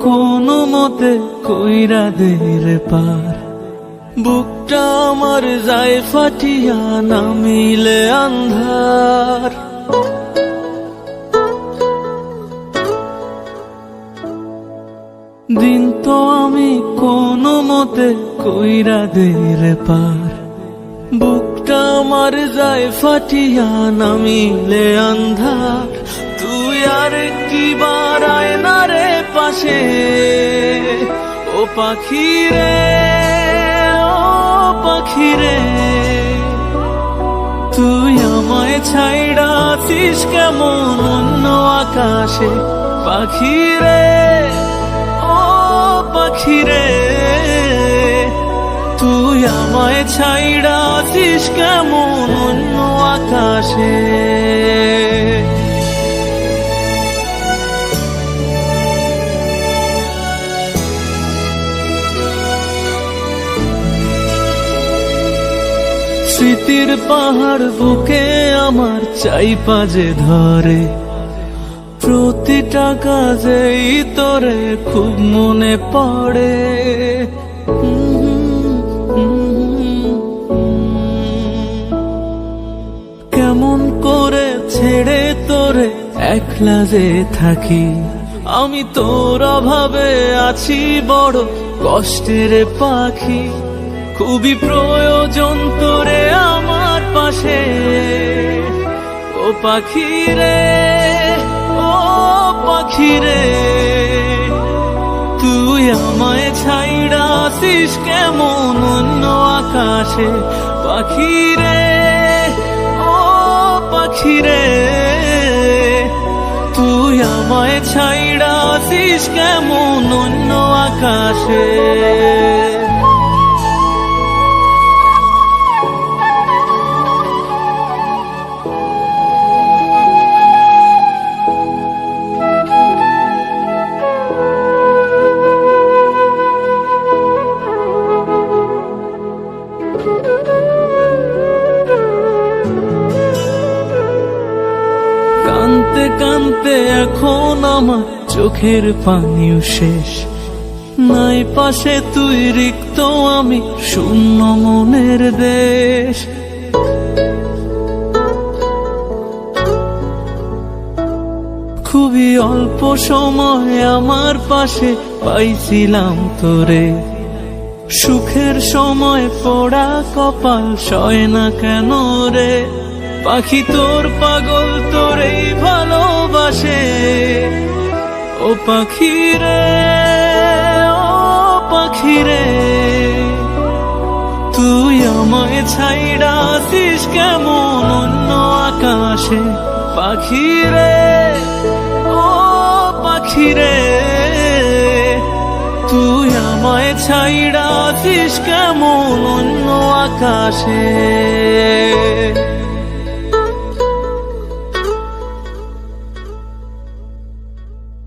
কোনো মতে কইরা দে রে পার। বুকটা আমার যায় ফাটিয়া, নামিলে আন্ধার। দিন তো আমি কোনো মতে কইরা দে রে পার। বুকটা আমার যায় ফাটিয়া, নামিলে আন্ধার। তুই আর কি বারায় না রে পাশে, ও পাখি রে, ও পাখি রে। তুই আমায় ছাইড়া আছিস কেমন অন্য আকাশে, পাখি রে, ও পাখি রে। তুই আমায় ছাইড়া আছিস কেমন অন্য আকাশে। স্মৃতির পাহাড় বুকে আমার চাইপা যে ধরে, প্রতিটা কাজেই তোরে খুব মনে পড়ে। কেমন করে ছেড়ে তোরে একলা যে থাকি, আমি তোর অভাবে আছি বড় কষ্টের পাখি। খুবই প্রয়োজন তোরে আমার পাশে, ও পাখি রে, ও পাখি রে। তুই আমায় ছাইড়া আছিস কেমন অন্য আকাশে, পাখি রে, ও পাখি রে। তুই আমায় ছাইড়া আছিস কেমন অন্য আকাশে। কানতে কানতে এখন আমার চোখের পানিও শেষ, নাই পাশে তুই রিক্ত আমি শূন্য মনের দেশ। খুবই অল্প সময় আমার পাশে পাইছিলাম তোরে, সুখের সময় পোড়া কপাল সয় না কেন রে। পাখি তোর পাগল তোরেই ভালোবাসে, ও পাখি রে, ও পাখি রে। তুই আমায় ছাইড়া আছিস কেমন অন্য আকাশে, পাখি রে, ও পাখি রে। তুই আমায় ছাইড়া আছিস কেমন অন্য আকাশে।